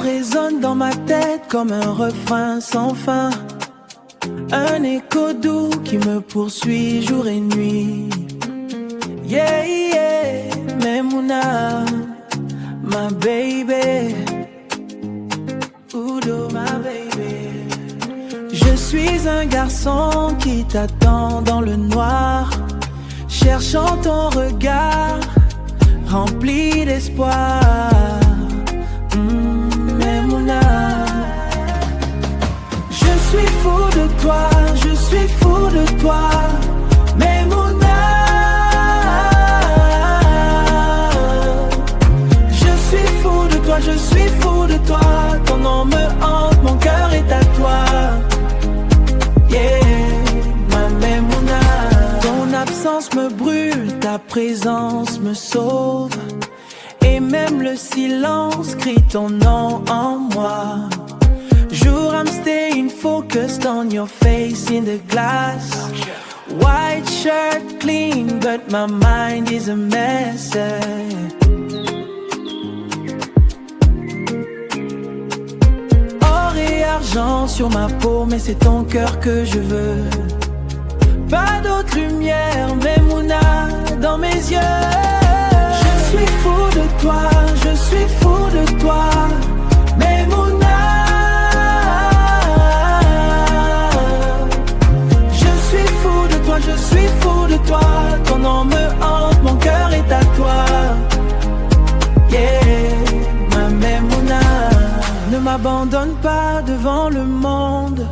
résonne dans ma tête comme un refrain sans fin. Un écho doux qui me poursuit jour et nuit. Yeah, yeah, Memouna, my baby. Udo, my baby. Je suis un garçon qui t'attend dans le noir, cherchant ton regard rempli d'espoir. Memouna, je suis fou de toi, je suis fou de toi, Memouna. Je suis fou de toi, je suis fou de toi. Ton nom me hante, mon cœur est à toi. Yeah, ma Memouna. Ton absence me brûle, ta présence me sauve. Et même le silence crie ton nom en moi. Jour, I'm staying focused on your face in the glass. White shirt clean, but my mind is a mess. Or et argent sur ma peau, mais c'est ton cœur que je veux. Pas d'autre lumière, Memouna, dans mes yeux. Je suis fou de toi, je suis fou de toi, Memouna. Je suis fou de toi, je suis fou de toi. Ton nom me hante, mon cœur est à toi. Yeah, ma Memouna. Ne m'abandonne pas devant le monde.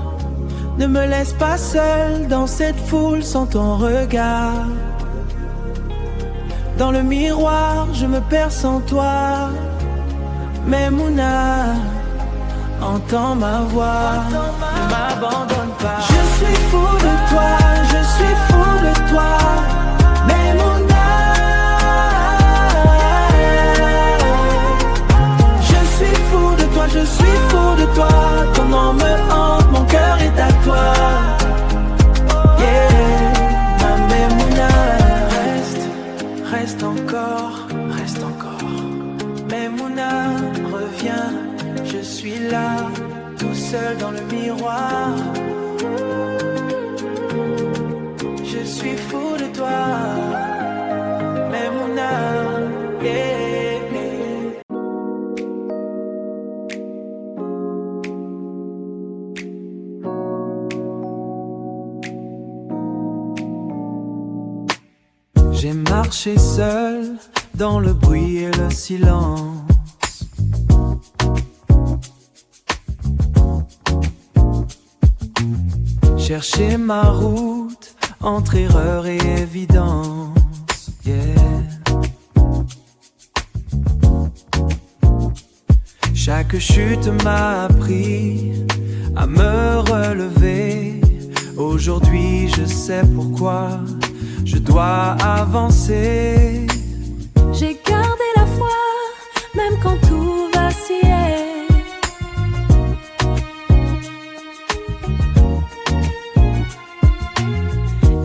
Ne me laisse pas seule dans cette foule sans ton regard. Dans le miroir, je me perds sans toi. Memouna, entends ma voix. Ne m'abandonne pas. Je suis fou de toi, je suis fou de toi, Memouna. Je suis fou de toi, je suis fou de toi. Ton nom me hante, mon cœur est à toi. Yeah, ma Memouna. Reste encore, reste encore. Memouna, reviens, je suis là, tout seul dans le miroir. Je suis fou de toi, Memouna, yeah. J'ai marché seul dans le bruit et le silence. Chercher ma route entre erreur et évidence. Yeah. Chaque chute m'a appris à me relever. Aujourd'hui, je sais pourquoi je dois avancer. J'ai gardé la foi, même quand tout vacillait.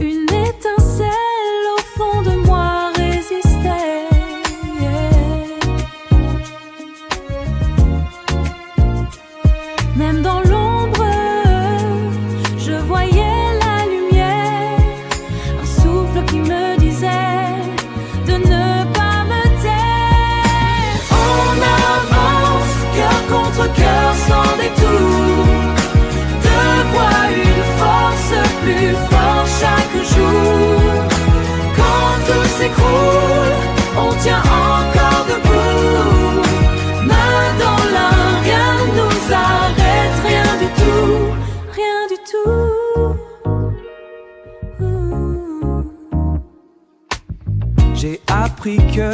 Une étincelle au fond de moi résistait. Même dans l'ombre, je voyais la lumière. Un souffle qui me disait de ne pas me taire. On avance, cœur contre cœur sans détour. Deux voix, une force plus forte chaque jour. Quand tout s'écroule, on tient encore debout. Main dans l'un, rien ne nous arrête, rien du tout, rien du tout. J'ai appris que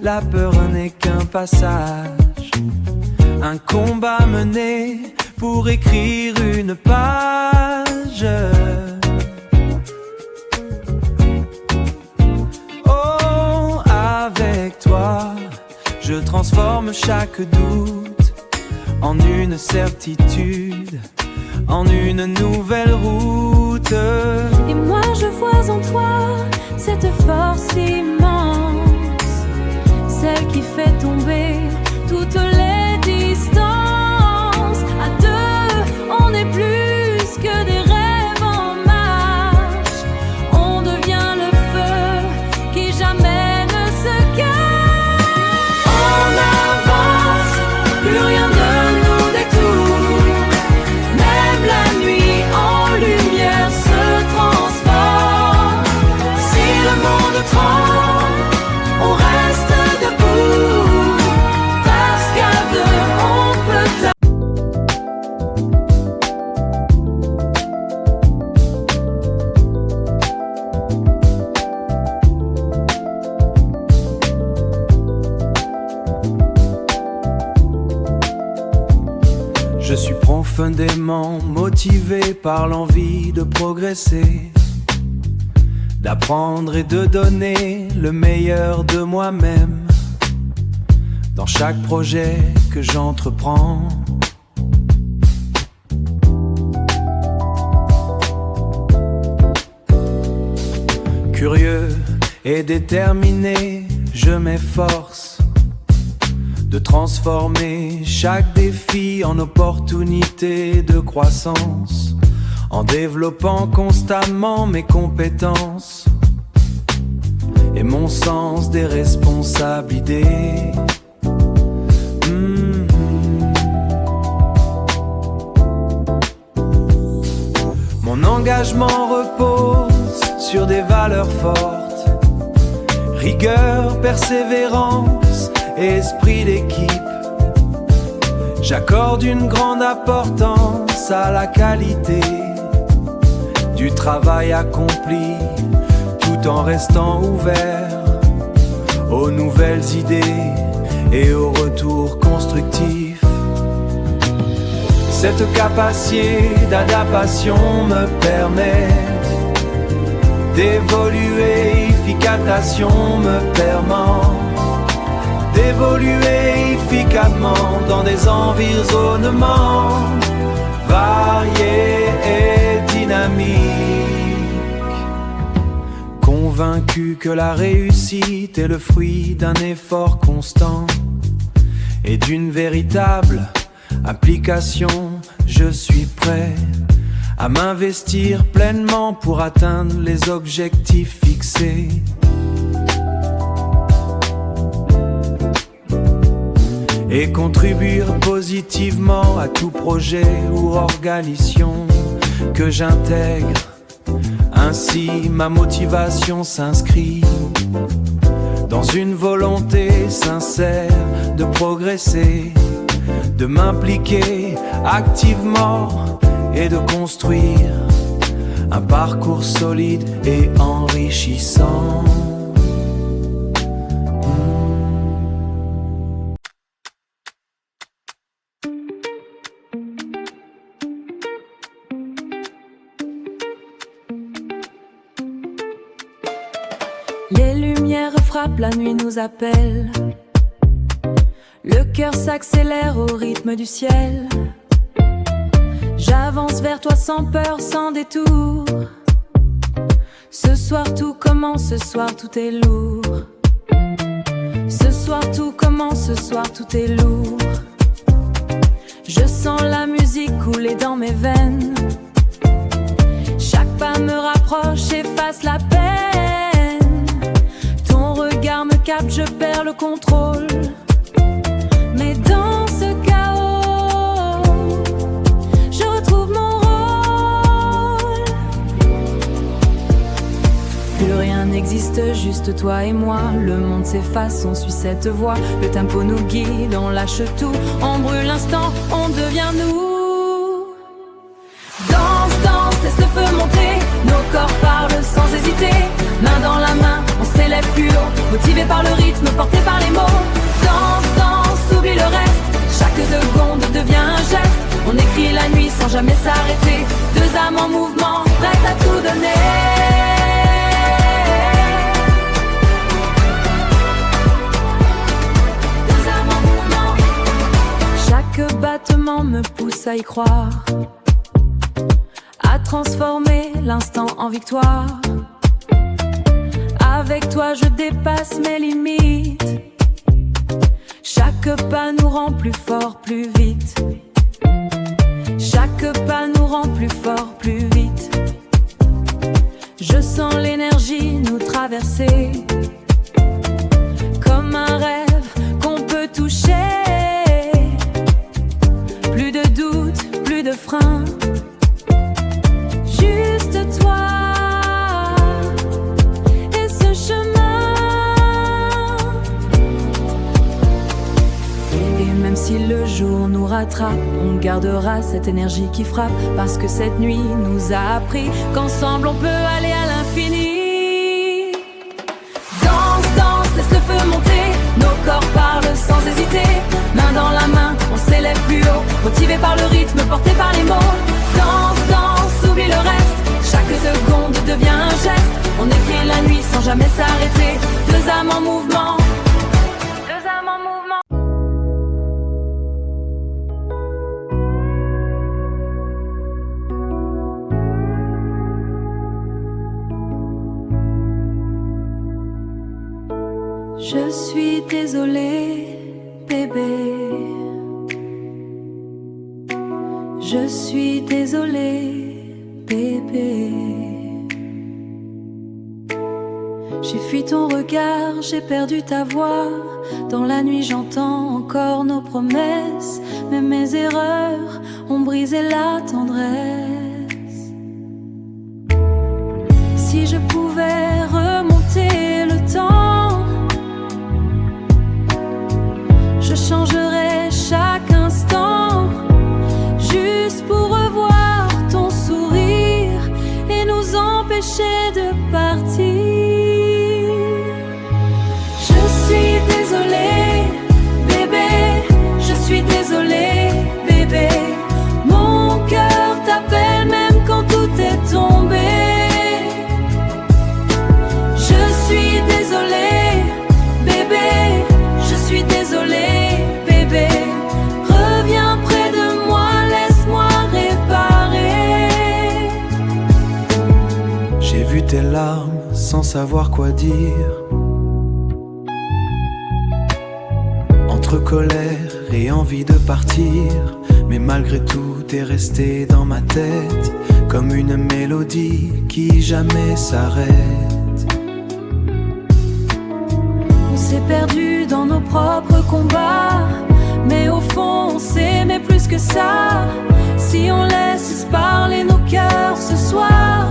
la peur n'est qu'un passage, un combat mené pour écrire une page. Oh, avec toi, je transforme chaque doute en une certitude, en une nouvelle route. Et moi je vois en toi cette force immense, celle qui fait tomber toutes les distances. Je suis profondément motivé par l'envie de progresser, d'apprendre et de donner le meilleur de moi-même dans chaque projet que j'entreprends. Curieux et déterminé, je m'efforce de transformer chaque défi en opportunité de croissance, en développant constamment mes compétences et mon sens des responsabilités. Mon engagement repose sur des valeurs fortes: rigueur, persévérance et esprit d'équipe. J'accorde une grande importance à la qualité du travail accompli, tout en restant ouvert aux nouvelles idées et aux retours constructifs. Cette capacité d'adaptation me permet d'évoluer, efficacement me permet d'évoluer efficacement dans des environnements variés et dynamiques. Convaincu que la réussite est le fruit d'un effort constant et d'une véritable application, je suis prêt à m'investir pleinement pour atteindre les objectifs fixés. Et contribuer positivement à tout projet ou organisation que j'intègre. Ainsi, ma motivation s'inscrit dans une volonté sincère de progresser, de m'impliquer activement et de construire un parcours solide et enrichissant. Les lumières frappent, la nuit nous appelle. Le cœur s'accélère au rythme du ciel. J'avance vers toi sans peur, sans détour. Ce soir tout commence, ce soir tout est lourd. Ce soir tout commence, ce soir tout est lourd. Je sens la musique couler dans mes veines. Chaque pas me rapproche, efface la peine. Ton regard me capte, je perds le contrôle. Mais dans ce chaos, je retrouve mon rôle. Plus rien n'existe, juste toi et moi. Le monde s'efface, on suit cette voie. Le tempo nous guide, on lâche tout. On brûle l'instant, on devient nous. Danse, danse, laisse le feu monter. Nos corps parlent sans hésiter. Main dans la main, on s'élève plus haut. Motivé par le rythme, porté par les mots. Danse, danse, oublie le reste. Chaque seconde devient un geste. On écrit la nuit sans jamais s'arrêter. Deux âmes en mouvement, prêtes à tout donner. Deux âmes en mouvement. Chaque battement me pousse à y croire, à transformer l'instant en victoire. Avec toi je dépasse mes limites. Chaque pas nous rend plus fort, plus vite. Chaque pas nous rend plus fort, plus vite. Je sens l'énergie nous traverser, comme un rêve qu'on peut toucher. Plus de doute, plus de frein. Juste toi. Même si le jour nous rattrape, on gardera cette énergie qui frappe. Parce que cette nuit nous a appris qu'ensemble on peut aller à l'infini. Danse, danse, laisse le feu monter. Nos corps parlent sans hésiter. Main dans la main, on s'élève plus haut. Motivé par le rythme, âmes en mouvement. Deux âmes en mouvement. Je suis désolée, bébé. Je suis désolée, bébé. J'ai fui ton regard, j'ai perdu ta voix. Dans la nuit j'entends encore nos promesses, mais mes erreurs ont brisé la tendresse. Si je pouvais remonter le temps, je changerais chaque instant, juste pour revoir ton sourire et nous empêcher de partir. Je suis désolée, bébé, je suis désolée, bébé. Mon cœur t'appelle même quand tout est tombé. Je suis désolée, bébé, je suis désolée, bébé. Reviens près de moi, laisse-moi réparer. J'ai vu tes larmes sans savoir quoi dire, entre colère et envie de partir. Mais malgré tout t'es resté dans ma tête, comme une mélodie qui jamais s'arrête. On s'est perdu dans nos propres combats, mais au fond on s'aimait plus que ça. Si on laisse se parler nos cœurs ce soir,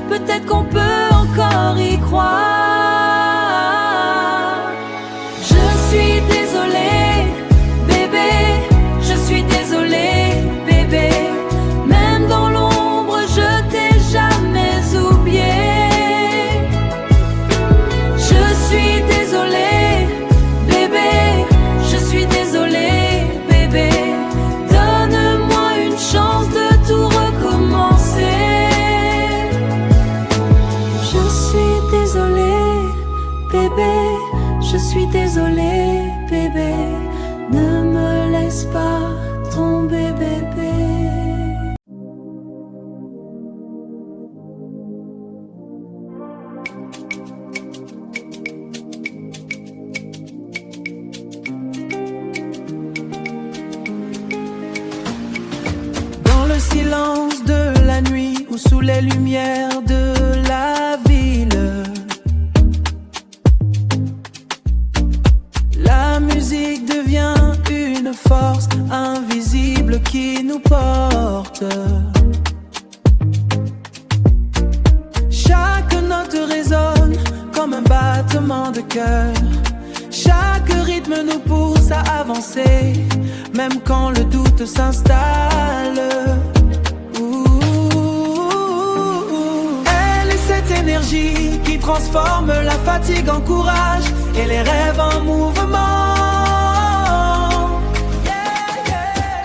peut-être qu'on peut encore y croire. Je suis désolée, bébé, je suis désolée, bébé. Même dans l'ombre, je t'ai jamais oublié. Je suis désolée, bébé, je suis désolée, bébé. Donne-moi une chance de tout recommencer. Je suis désolée, bébé, je suis désolée, bébé. Ne me laisse pas tomber, bébé. Dans le silence de la nuit ou sous les lumières de la ville, la musique devient une force invisible qui nous porte. Chaque note résonne comme un battement de cœur. Chaque rythme nous pousse à avancer, même quand le doute s'installe. Elle est cette énergie qui transforme la fatigue en courage et les rêves en mouvement.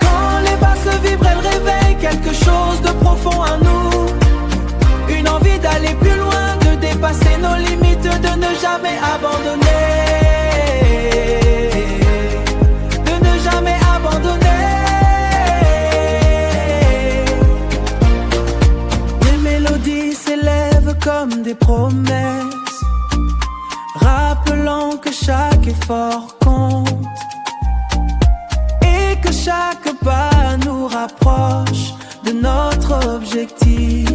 Quand les basses vibrent, elle réveille quelque chose de profond en nous. Une envie d'aller plus loin, de dépasser nos limites, de ne jamais abandonner. De ne jamais abandonner. Les mélodies s'élèvent comme des promesses, rappelant que chaque effort compte et que chaque pas nous rapproche de notre objectif.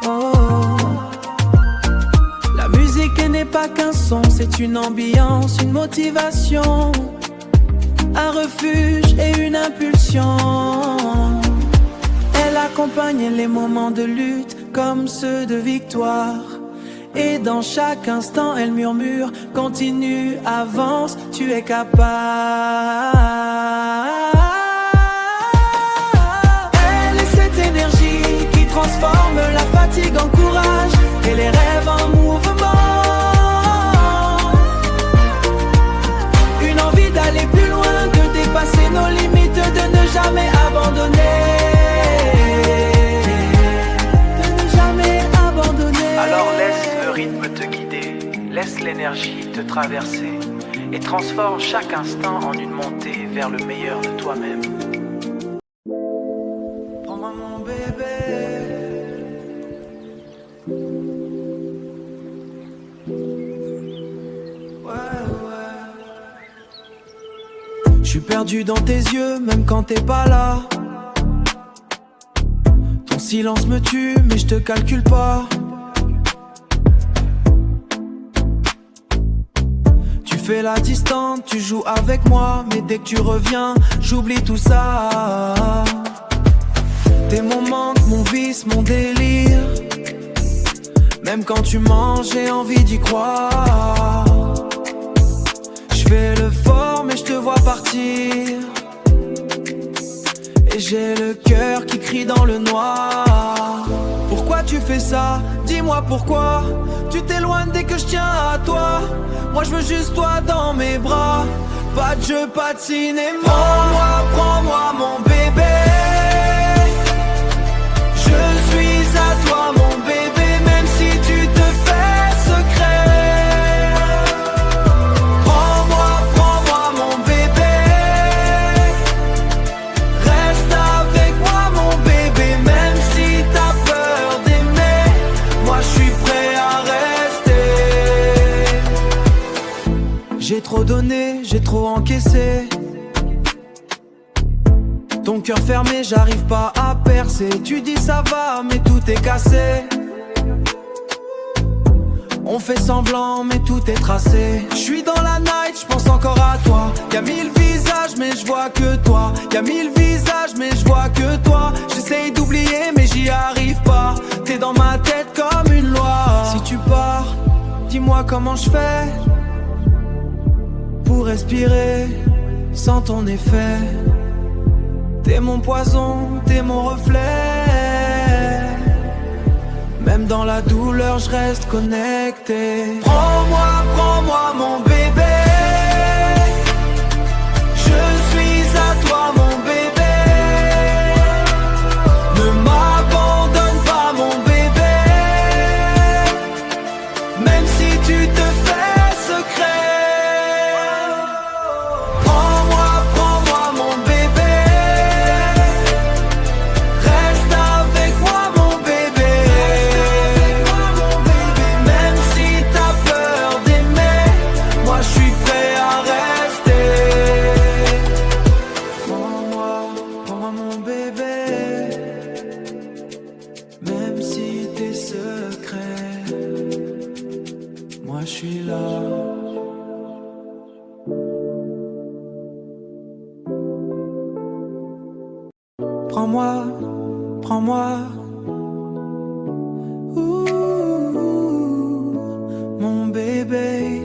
Oh. La musique n'est pas qu'un son, c'est une ambiance, une motivation, un refuge et une impulsion. Elle accompagne les moments de lutte comme ceux de victoire. Et dans chaque instant elle murmure: continue, avance, tu es capable. Elle est cette énergie qui transforme la fatigue en courage et les rêves en mouvement. Une envie d'aller plus loin, de dépasser nos limites, de ne jamais abandonner. Alors laisse le rythme te guider, laisse l'énergie énergie te traverser et transforme chaque instant en une montée vers le meilleur de toi-même. Prends-moi mon bébé. Je suis perdu dans tes yeux, même quand t'es pas là. Ton silence me tue, mais je te calcule pas. Tu fais la distante, tu joues avec moi, mais dès que tu reviens, j'oublie tout ça. T'es mon manque, mon vice, mon délire. Même quand tu mens, j'ai envie d'y croire. J'fais le fort, mais je te vois partir. Et j'ai le cœur qui crie dans le noir. Pourquoi tu fais ça? Dis-moi pourquoi. Tu t'éloignes dès que je tiens à toi. Moi je veux juste toi dans mes bras. Pas de jeu, pas de cinéma. Prends-moi mon bébé. Je suis à toi mon bébé. Même si tu te fais secret. Prends-moi mon bébé. Reste avec moi mon bébé. Même si t'as peur d'aimer, moi je suis prêt à rester. J'ai trop donné, j'ai trop encaissé. Ton cœur fermé, j'arrive pas à percer. Tu dis ça va, mais tout est cassé. On fait semblant, mais tout est tracé. J'suis dans la night, j'pense encore à toi. Y'a 1000 visages, mais j'vois que toi. Y'a 1000 visages, mais j'vois que toi. J'essaye d'oublier, mais j'y arrive pas. T'es dans ma tête comme une loi. Si tu pars, dis-moi comment j'fais pour respirer sans ton effet. T'es mon poison, t'es mon reflet. Même dans la douleur, je reste connecté. Prends-moi mon bébé. Je suis à toi mon bébé. Ne m'abandonne pas mon bébé. Même si tu te fais secret. Prends-moi mon bébé. Reste avec moi mon bébé. Même si t'as peur d'aimer, moi je suis prêt à rester. Prends-moi mon bébé. Même si t'es secret, moi je suis là. Prends-moi, ouh, mon bébé.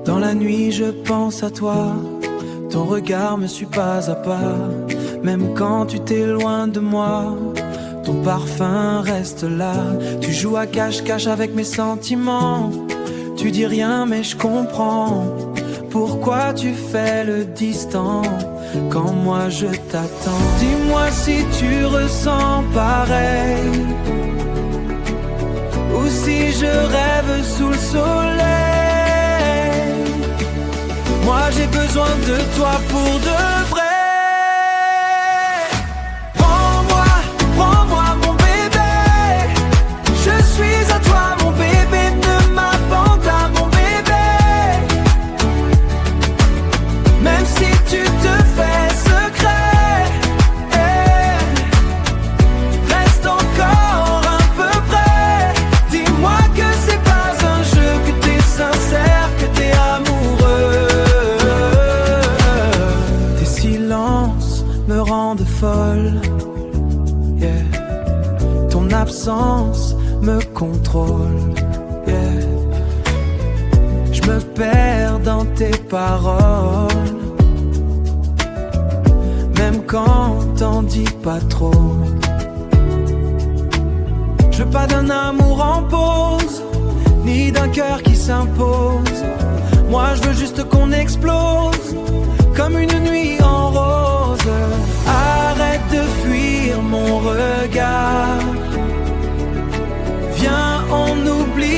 Dans la nuit je pense à toi. Ton regard me suit pas à pas. Même quand tu t'es loin de moi, ton parfum reste là. Tu joues à cache-cache avec mes sentiments. Tu dis rien mais je comprends. Pourquoi tu fais le distant quand moi je t'attends? Dis-moi si tu ressens pareil, ou si je rêve sous le soleil. Moi j'ai besoin de toi pour de vrai. Prends-moi mon bébé. Je suis à toi mon bébé. Ne m'abandonne pas mon bébé. Même si tu te fais secret, reste encore un peu près. Dis-moi que c'est pas un jeu, que t'es sincère, que t'es amoureux. Tes silences me rendent folle, yeah. Ton absence me contrôle, yeah. Je me perds dans tes paroles, même quand t'en dis pas trop. Je veux pas d'un amour en pause, ni d'un cœur qui s'impose. Moi je veux juste qu'on explose, comme une nuit en rose. Arrête de fuir mon regard. Viens, on oublie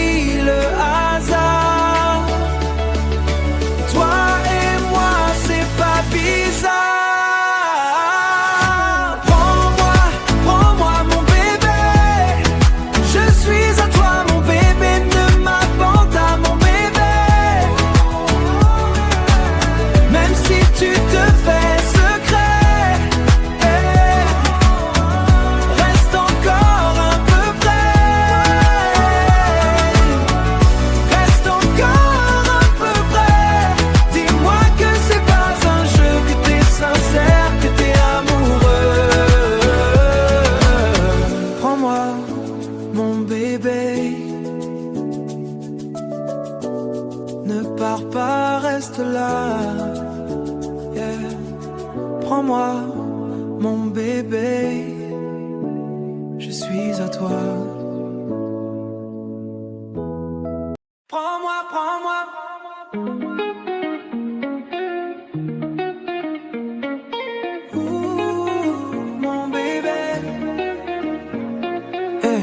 Prends-moi, mon bébé, je suis à toi. Prends-moi, prends-moi. Mon bébé. Hey.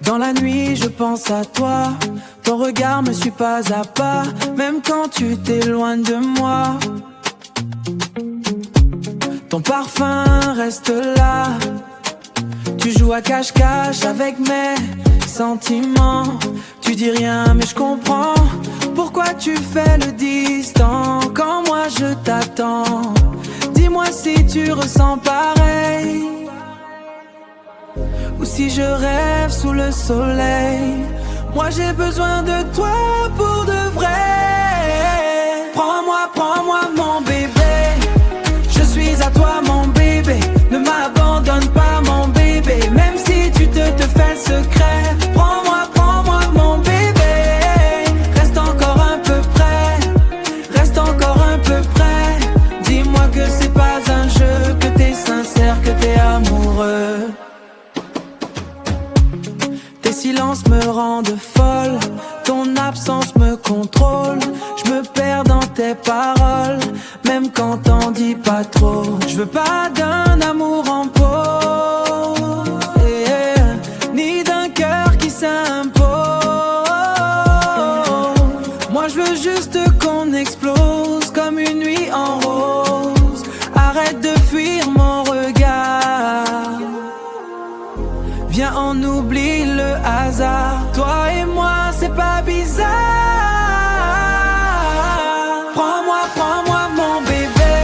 Dans la nuit, je pense à toi. Ton regard me suit pas à pas, même quand tu t'éloignes de moi. Ton parfum reste là. Tu joues à cache-cache avec mes sentiments. Tu dis rien mais je comprends pourquoi tu fais le distant quand moi je t'attends. Dis-moi si tu ressens pareil, ou si je rêve sous le soleil. Moi j'ai besoin de toi pour de vrai. Prends-moi, prends-moi mon bébé, je suis à toi mon bébé. Ne m'abandonne pas mon bébé, même si tu te fais le secret. Prends-moi, prends-moi mon bébé, reste encore un peu près, reste encore un peu près. Dis-moi que c'est pas un jeu, que t'es sincère, que t'es amoureux. Tes silences me rendent folle, ton absence me contrôle. Je me perds dans tes paroles, même quand t'en dis pas trop. Je veux pas d'un amour en pause, ni d'un cœur qui s'impose. Moi je veux juste qu'on explose comme une nuit en rose. Arrête de fuir mon regard, viens on oublie le hasard. Toi et moi c'est pas bizarre. Prends-moi, prends-moi mon bébé,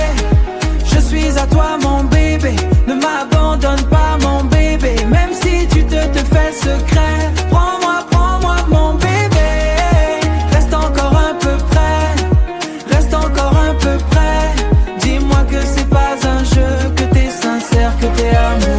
je suis à toi mon bébé. Ne m'abandonne pas mon bébé, même si tu te fais le secret. Prends-moi, prends-moi mon bébé, reste encore un peu près, reste encore un peu près. Dis-moi que c'est pas un jeu, que t'es sincère, que t'es amoureux.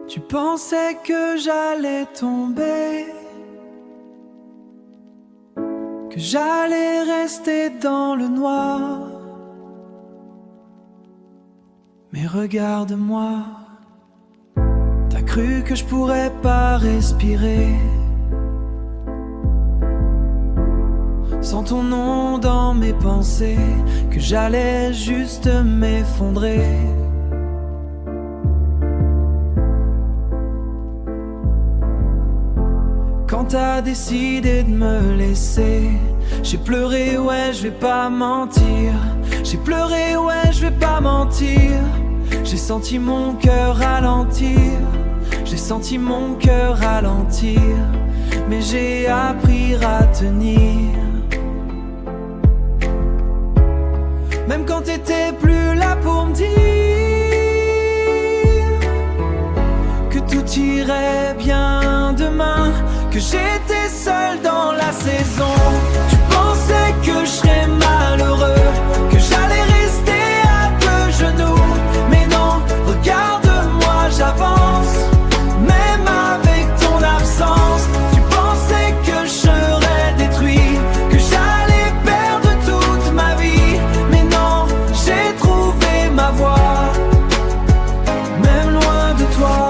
Tu pensais que j'allais tomber, que j'allais rester dans le noir. Mais regarde-moi, t'as cru que je pourrais pas respirer sans ton nom dans mes pensées, que j'allais juste m'effondrer. Quand t'as décidé de me laisser, j'ai pleuré, ouais, je vais pas mentir. J'ai pleuré, ouais, je vais pas mentir. J'ai senti mon cœur ralentir, j'ai senti mon cœur ralentir. Mais j'ai appris à tenir, même quand t'étais plus là pour me dire que tout irait bien demain, que j'étais seul dans la saison. Tu pensais que je serais malheureux, que j'allais rester à deux genoux. Mais non, regarde-moi, j'avance, même avec ton absence. Tu pensais que je serais détruit, que j'allais perdre toute ma vie. Mais non, j'ai trouvé ma voie, même loin de toi.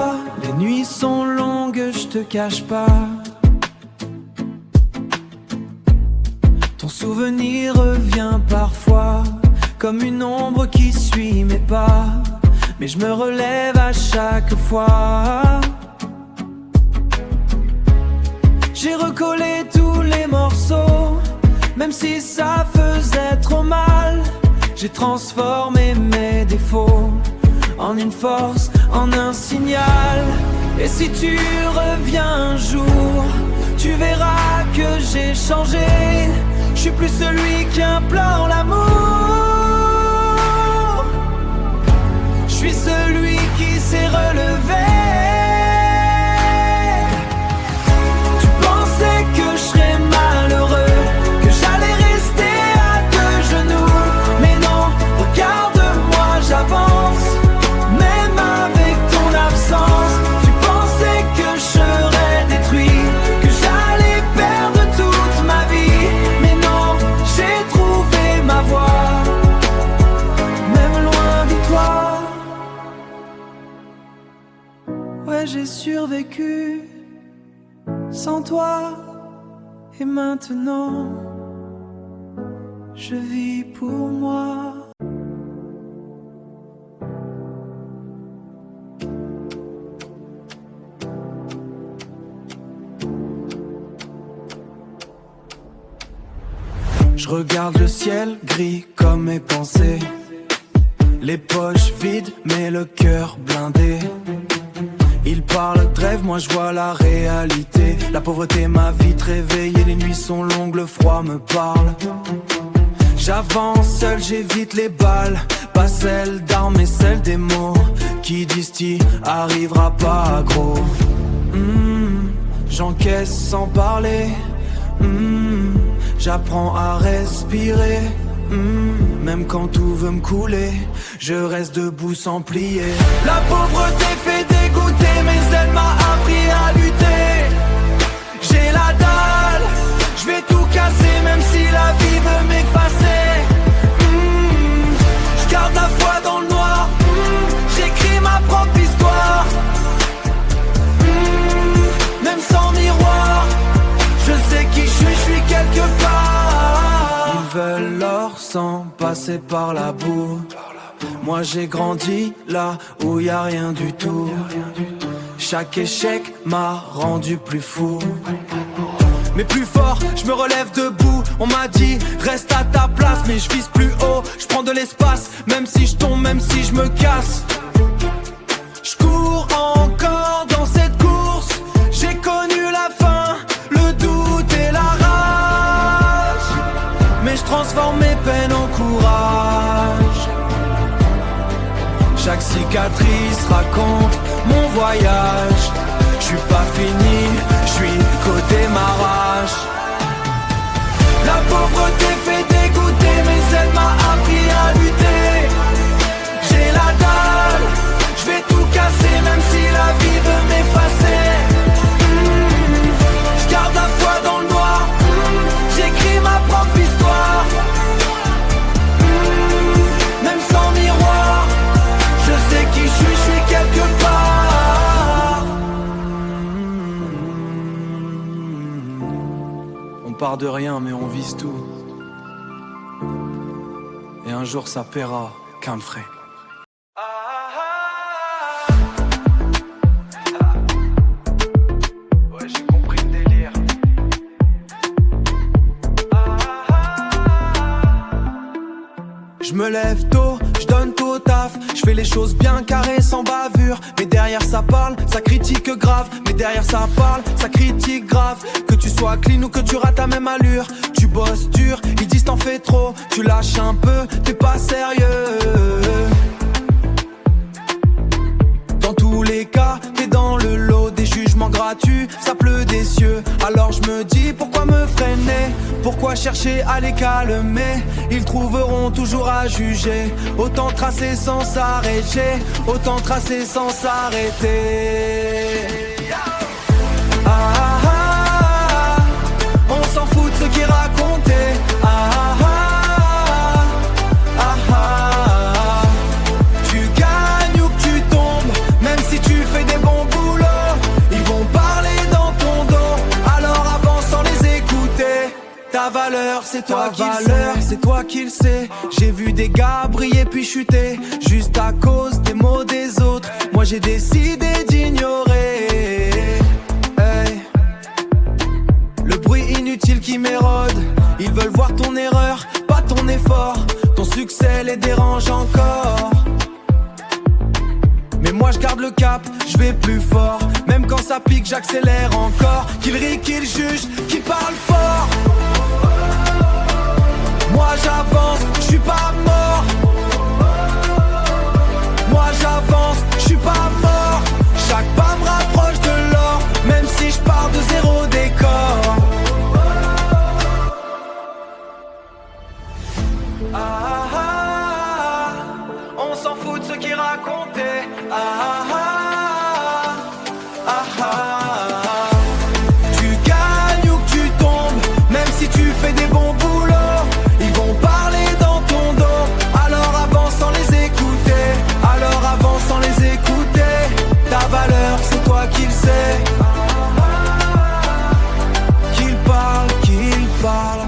Les nuits sont longues, je te cache pas. Ton souvenir revient parfois comme une ombre qui suit mes pas, mais je me relève à chaque fois. J'ai recollé tous les morceaux, même si ça faisait trop mal. J'ai transformé mes défauts en une force, en un signal. Et si tu reviens un jour, tu verras que j'ai changé. Je suis plus celui qui implore l'amour. Je suis celui qui s'est relevé. Tu pensais que je serais malheureux, que j'allais rester à deux genoux. Mais non, regarde-moi, j'avance, même avec ton absence. Tu pensais que je serais détruit, que j'allais perdre toute ma vie. Mais non, j'ai trouvé ma voie, même loin de toi. Ouais, j'ai survécu sans toi. Et maintenant, je vis pour moi. Je regarde le ciel gris comme mes pensées, les poches vides mais le cœur blindé. Il parle de rêve, moi je vois la réalité. La pauvreté m'a vite réveillé, les nuits sont longues, le froid me parle. J'avance seul, j'évite les balles, pas celles d'armes mais celles des mots qui disent t'y arrivera pas gros. J'encaisse sans parler, j'apprends à respirer. Même quand tout veut me couler, je reste debout sans plier. La pauvreté fait dégoûter, mais elle m'a appris à lutter. J'ai la dalle, je vais tout casser, même si la vie veut m'effacer. Je garde la foi dans le noir, j'écris ma propre histoire. Même sans miroir, je sais qui je suis quelque part. Ils veulent l'or sans passer par la boue. Moi j'ai grandi là où y a rien du tout. Chaque échec m'a rendu plus fou. Mais plus fort, je me relève debout. On m'a dit reste à ta place, mais je vise plus haut. Je prends de l'espace, même si je tombe, même si je me casse. Je cours encore dans cette course. J'ai connu la faim, le doute et la rage. Mais je transforme mes peines en courage. Chaque cicatrice raconte mon voyage. Je suis pas fini, je suis qu'au démarrage. La pauvreté fait dégoûter, mais elle m'a appris à lutter. J'ai la dalle, je vais tout casser, même si la vie veut m'effacer. Je garde la foi dans le noir, j'écris ma propre histoire. Même sans miroir, je sais qui je suis quelque part. On part de rien mais on vise tout. Et un jour ça paiera qu'un frais. Ouais, j'ai compris le délire. Je me lève tôt, je donne tout au taf. Je fais les choses bien carrées sans bavure. Mais derrière ça parle, ça critique grave. Mais derrière ça parle, ça critique grave. Que tu sois clean ou que tu rates ta même allure. Tu bosses dur, ils disent t'en fais trop. Tu lâches un peu, t'es pas sérieux. Dans tous les cas, t'es dans le lot des jugements gratuits. Ça pleut des cieux, alors je me dis pourquoi me freiner? Pourquoi chercher à les calmer? Ils trouveront toujours à juger. Autant tracer sans s'arrêter. Autant tracer sans s'arrêter. Ah, ah, ah, on s'en fout de ce qui est raconté. Ah, ah, ah, ah, ah. Tu gagnes ou que tu tombes, même si tu fais des bons boulots. Ils vont parler dans ton dos, alors avance sans les écouter. Ta valeur, c'est toi qui le sais, c'est toi qui le sais. J'ai vu des gars briller puis chuter, juste à cause des mots des autres. Moi j'ai décidé d'ignorer. Hey. Le bruit inutile qui m'érode. Ils veulent voir ton erreur, pas ton effort. Ton succès les dérange encore. Et moi je garde le cap, je vais plus fort. Même quand ça pique, j'accélère encore. Qu'il rit, qu'il juge, qu'il parle fort. Moi j'avance, je suis pas mort. Moi j'avance, je suis pas mort. Chaque pas me rapproche de l'or, même si je pars de zéro décor. Ah, ah, ah, on s'en fout de ce qui racontait. Ah, ah, ah, ah, ah. Tu gagnes ou que tu tombes, même si tu fais des bons boulots, ils vont parler dans ton dos. Alors avance sans les écouter. Alors avance sans les écouter. Ta valeur, c'est toi qui le sais. Qu'il parle, qu'il parle.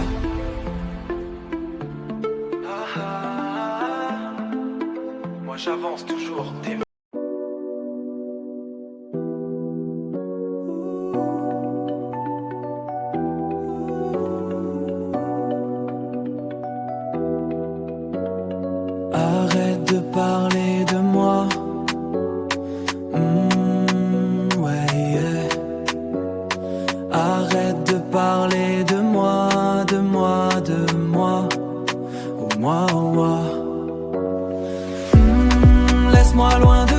Moi j'avance toujours. Arrête de parler de moi. Ouais, yeah. Arrête de parler de moi, de moi, de moi. Oh moi, oh moi. Laisse-moi loin de